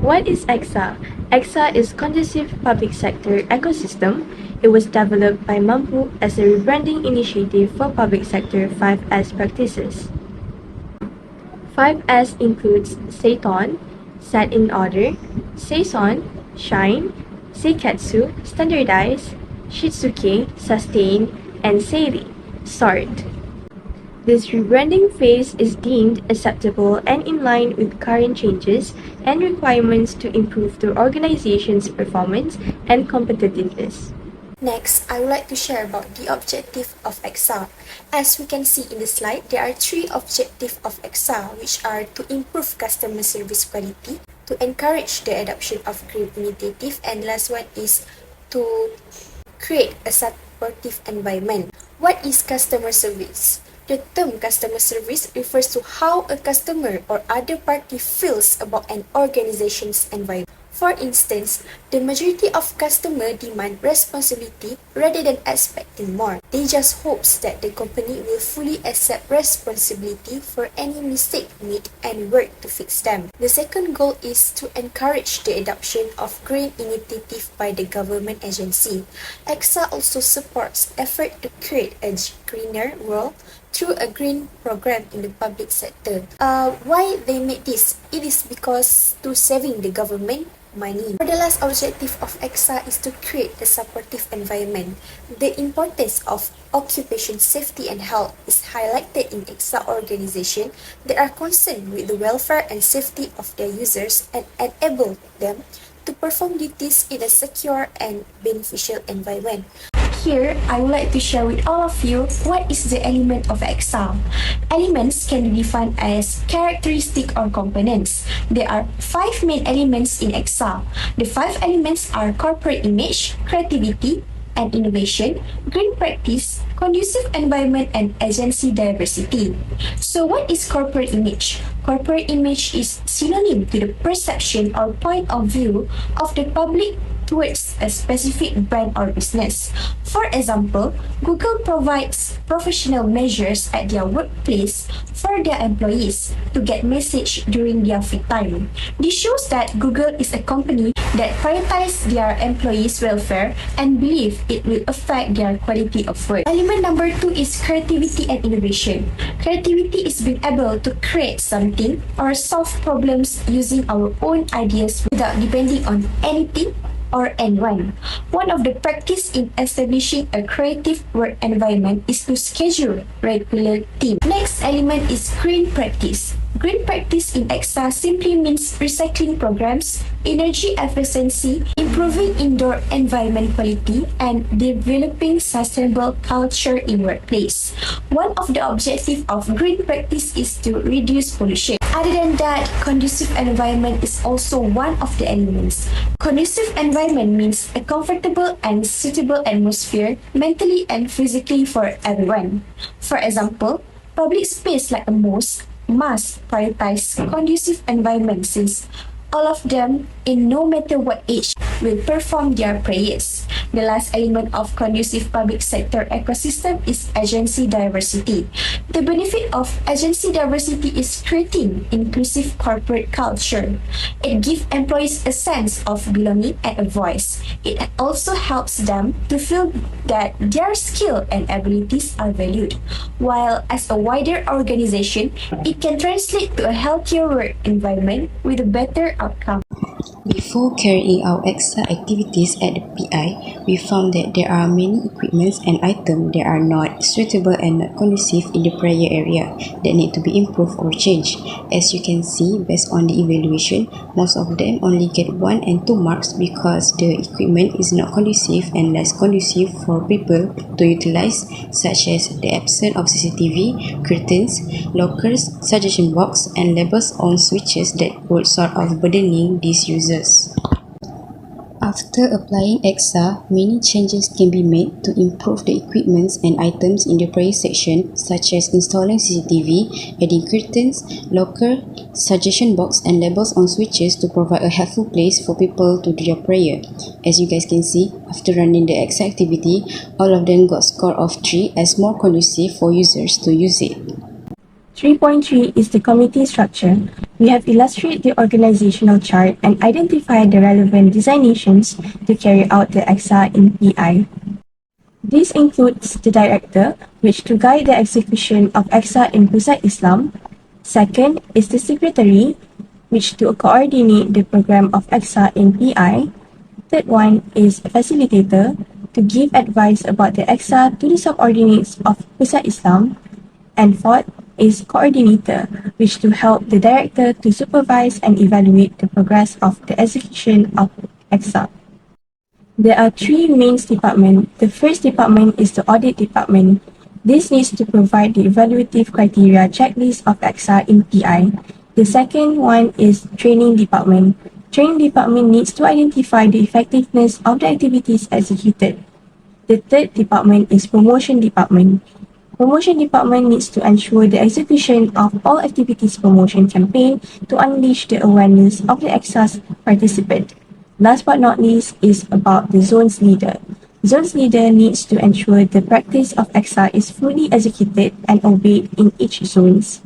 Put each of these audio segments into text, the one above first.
What is Eksa? Eksa is conducive public sector ecosystem. It was developed by Mampu as a rebranding initiative for public sector 5S practices. 5S includes Seiton, set in order, Seison, shine, Seiketsu, standardize, Shitsuke, sustain, and Seiri, sort. This rebranding phase is deemed acceptable and in line with current changes and requirements to improve the organization's performance and competitiveness. Next, I would like to share about the objective of Eksa. As we can see in the slide, there are three objectives of Eksa, which are to improve customer service quality, to encourage the adoption of green initiative, and last one is to create a supportive environment. What is customer service? The term customer service refers to how a customer or other party feels about an organization's environment. For instance, the majority of customers demand responsibility rather than expecting more. They just hope that the company will fully accept responsibility for any mistake made and work to fix them. The second goal is to encourage the adoption of green initiative by the government agency. Eksa also supports effort to create a greener world through a green program in the public sector. Why they made this? It is because to saving the government money. For the last objective of Eksa is to create a supportive environment. The importance of occupation safety and health is highlighted in Eksa organization that are concerned with the welfare and safety of their users and enable them to perform duties in a secure and beneficial environment. Here, I would like to share with all of you what is the element of Eksa. Elements can be defined as characteristic or components. There are 5 main elements in Eksa. The 5 elements are corporate image, creativity, and innovation, green practice, conducive environment, and agency diversity. So what is corporate image? Corporate image is synonym to the perception or point of view of the public towards a specific brand or business. For example, Google provides professional measures at their workplace for their employees to get message during their free time. This shows that Google is a company that prioritizes their employees' welfare and believe it will affect their quality of work. Element number 2 is creativity and innovation. Creativity is being able to create something or solve problems using our own ideas without depending on anything or anyone. One of the practice in establishing a creative work environment is to schedule regular team. Next element is green practice. Green practice in Eksa simply means recycling programs, energy efficiency, improving indoor environment quality, and developing sustainable culture in workplace. One of the objectives of green practice is to reduce pollution. Other than that, conducive environment is also one of the elements. Conducive environment means a comfortable and suitable atmosphere mentally and physically for everyone. For example, public space like a mosque must prioritize conducive environment since all of them, in no matter what age, will perform their prayers. The last element of conducive public sector ecosystem is agency diversity. The benefit of agency diversity is creating inclusive corporate culture. It gives employees a sense of belonging and a voice. It also helps them to feel that their skill and abilities are valued. While as a wider organization, it can translate to a healthier work environment with a better outcome. Before carrying out Eksa activities at the PI, we found that there are many equipments and items that are not suitable and not conducive in the prayer area that need to be improved or changed. As you can see, based on the evaluation, most of them only get 1 and 2 marks because the equipment is not conducive and less conducive for people to utilize, such as the absence of CCTV, curtains, lockers, suggestion box, and labels on switches that would sort of burdening these users. After applying Eksa, many changes can be made to improve the equipments and items in the prayer section, such as installing CCTV, adding curtains, locker, suggestion box, and labels on switches to provide a helpful place for people to do their prayer. As you guys can see, after running the Eksa activity, all of them got score of 3 as more conducive for users to use it. 3.3 is the committee structure. We have illustrated the organizational chart and identified the relevant designations to carry out the Eksa in PI. This includes the director, which to guide the execution of Eksa in Pusat Islam. Second is the secretary, which to coordinate the program of Eksa in PI. Third one is facilitator, to give advice about the Eksa to the subordinates of Pusat Islam. And fourth is coordinator, which to help the director to supervise and evaluate the progress of the execution of Eksa. There are three main departments. The first department is the audit department. This needs to provide the evaluative criteria checklist of Eksa in PI. The second one is training department. Training department needs to identify the effectiveness of the activities executed. The third department is promotion department. Promotion department needs to ensure the execution of all activities promotion campaign to unleash the awareness of the Eksa's participant. Last but not least is about the zones leader. Zones leader needs to ensure the practice of Eksa is fully executed and obeyed in each zones.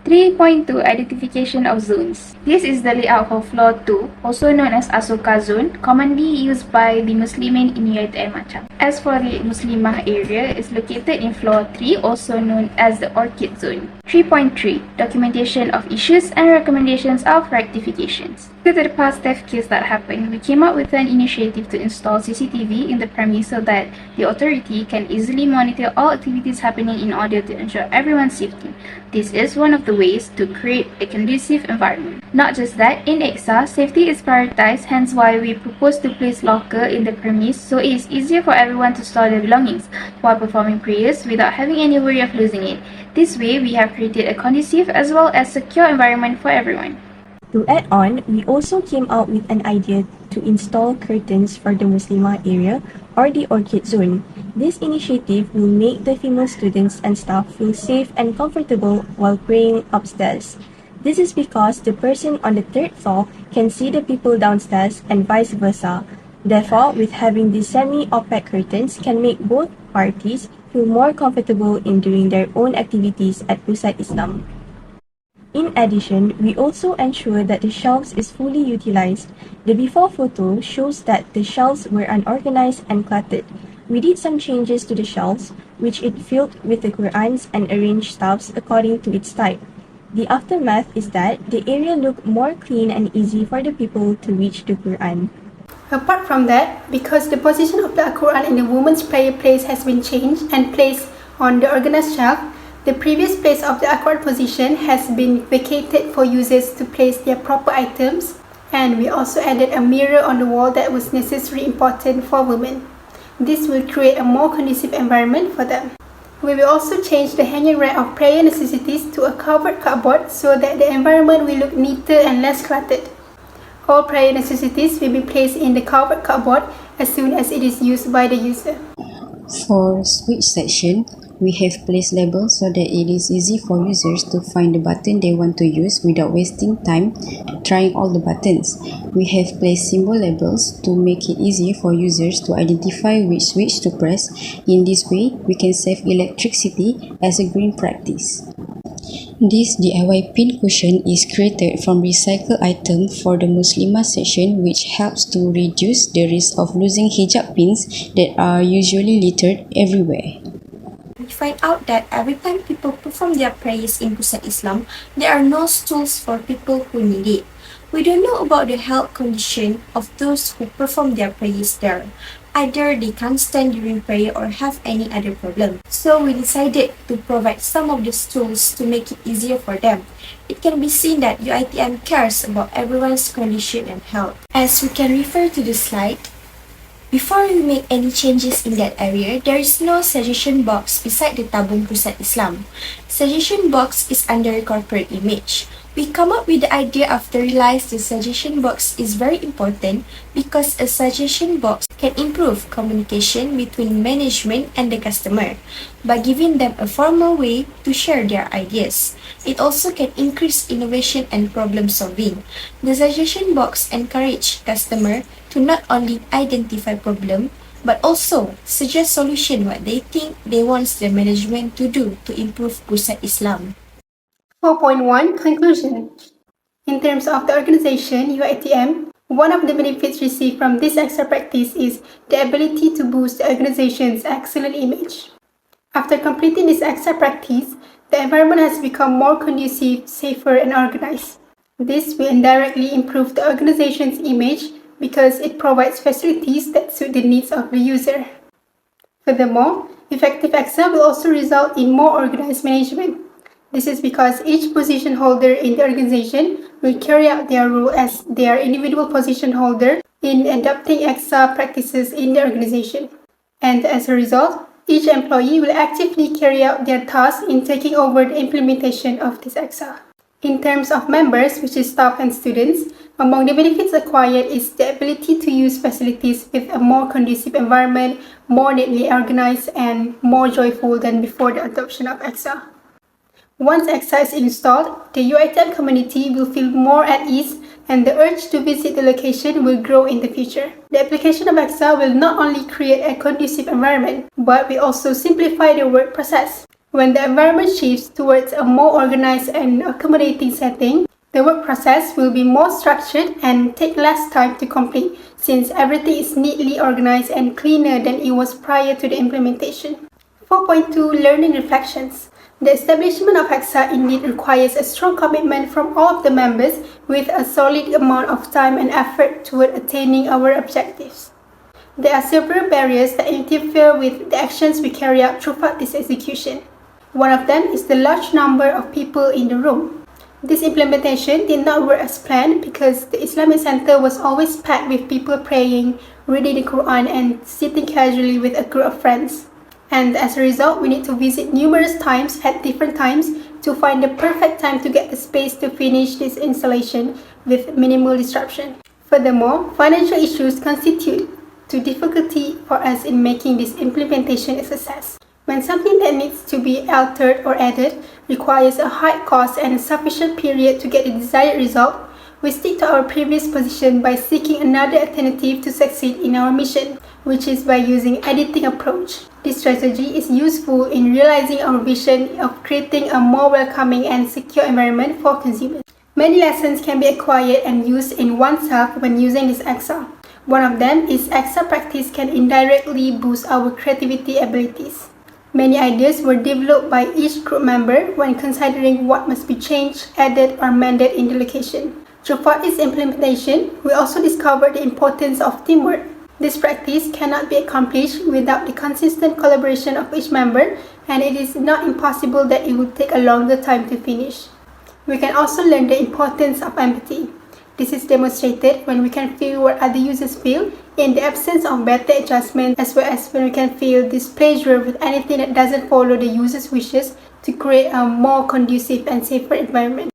3.2 Identification of zones. This is the layout for floor 2, also known as Asoka zone, commonly used by the Muslimin in Uitmck. As for the Muslimah area, is located in floor 3, also known as the Orchid zone. 3.3 Documentation of issues and recommendations of rectifications. Due to the past theft case that happened, we came up with an initiative to install CCTV in the premise so that the authority can easily monitor all activities happening in order to ensure everyone's safety. This is one of the ways to create a conducive environment. Not just that, in Eksa, safety is prioritized, hence why we propose to place locker in the premise so it is easier for everyone to store their belongings while performing prayers without having any worry of losing it. This way, we have created a conducive as well as secure environment for everyone. To add on, we also came out with an idea to install curtains for the Muslimah area or the Orchid zone. This initiative will make the female students and staff feel safe and comfortable while praying upstairs. This is because the person on the third floor can see the people downstairs and vice versa. Therefore, with having these semi-opaque curtains can make both parties feel more comfortable in doing their own activities at Pusat Islam. In addition, we also ensure that the shelves is fully utilized. The before photo shows that the shelves were unorganized and cluttered. We did some changes to the shelves, which it filled with the Qurans and arranged stuffs according to its type. The aftermath is that the area looked more clean and easy for the people to reach the Quran. Apart from that, because the position of the Quran in the women's prayer place has been changed and placed on the organized shelf, the previous place of the Quran position has been vacated for users to place their proper items, and we also added a mirror on the wall that was necessarily important for women. This will create a more conducive environment for them. We will also change the hanging rack of prayer necessities to a covered cupboard so that the environment will look neater and less cluttered. All prayer necessities will be placed in the covered cupboard as soon as it is used by the user. For switch section, we have placed labels so that it is easy for users to find the button they want to use without wasting time trying all the buttons. We have placed symbol labels to make it easy for users to identify which switch to press. In this way, we can save electricity as a green practice. This DIY pin cushion is created from recycled item for the Muslimah section, which helps to reduce the risk of losing hijab pins that are usually littered everywhere. We find out that every time people perform their prayers in Pusat Islam, there are no stools for people who need it. We don't know about the health condition of those who perform their prayers there. Either they can't stand during prayer or have any other problem. So we decided to provide some of the stools to make it easier for them. It can be seen that UITM cares about everyone's condition and health. As we can refer to the slide, before we make any changes in that area, there is no suggestion box beside the tabung Pusat Islam. Suggestion box is under corporate image. We come up with the idea after realize the suggestion box is very important because a suggestion box can improve communication between management and the customer by giving them a formal way to share their ideas. It also can increase innovation and problem solving. The suggestion box encourages customer to not only identify problem but also suggest solution what they think they want the management to do to improve Pusat Islam. 4.1 Conclusion. In terms of the organization, UiTM, one of the benefits received from this extra practice is the ability to boost the organization's excellent image. After completing this extra practice, the environment has become more conducive, safer, and organized. This will indirectly improve the organization's image because it provides facilities that suit the needs of the user. Furthermore, effective Eksa will also result in more organized management. This is because each position holder in the organization will carry out their role as their individual position holder in adopting Eksa practices in the organization. And as a result, each employee will actively carry out their tasks in taking over the implementation of this Eksa. In terms of members, which is staff and students, among the benefits acquired is the ability to use facilities with a more conducive environment, more neatly organized, and more joyful than before the adoption of Eksa. Once Eksa is installed, the UiTM community will feel more at ease and the urge to visit the location will grow in the future. The application of Eksa will not only create a conducive environment, but will also simplify the work process. When the environment shifts towards a more organized and accommodating setting, the work process will be more structured and take less time to complete since everything is neatly organized and cleaner than it was prior to the implementation. 4.2 Learning Reflections. The establishment of Eksa indeed requires a strong commitment from all of the members with a solid amount of time and effort toward attaining our objectives. There are several barriers that interfere with the actions we carry out throughout this execution. One of them is the large number of people in the room. This implementation did not work as planned because the Islamic Center was always packed with people praying, reading the Quran, and sitting casually with a group of friends. And as a result, we need to visit numerous times at different times to find the perfect time to get the space to finish this installation with minimal disruption. Furthermore, financial issues constitute to difficulty for us in making this implementation a success. When something that needs to be altered or added requires a high cost and a sufficient period to get the desired result, we stick to our previous position by seeking another alternative to succeed in our mission, which is by using editing approach. This strategy is useful in realizing our vision of creating a more welcoming and secure environment for consumers. Many lessons can be acquired and used in oneself when using this Eksa. One of them is Eksa practice can indirectly boost our creativity abilities. Many ideas were developed by each group member when considering what must be changed, added, or amended in the location. Throughout its implementation, we also discovered the importance of teamwork. This practice cannot be accomplished without the consistent collaboration of each member, and it is not impossible that it would take a longer time to finish. We can also learn the importance of empathy. This is demonstrated when we can feel what other users feel in the absence of better adjustment, as well as when we can feel displeasure with anything that doesn't follow the user's wishes to create a more conducive and safer environment.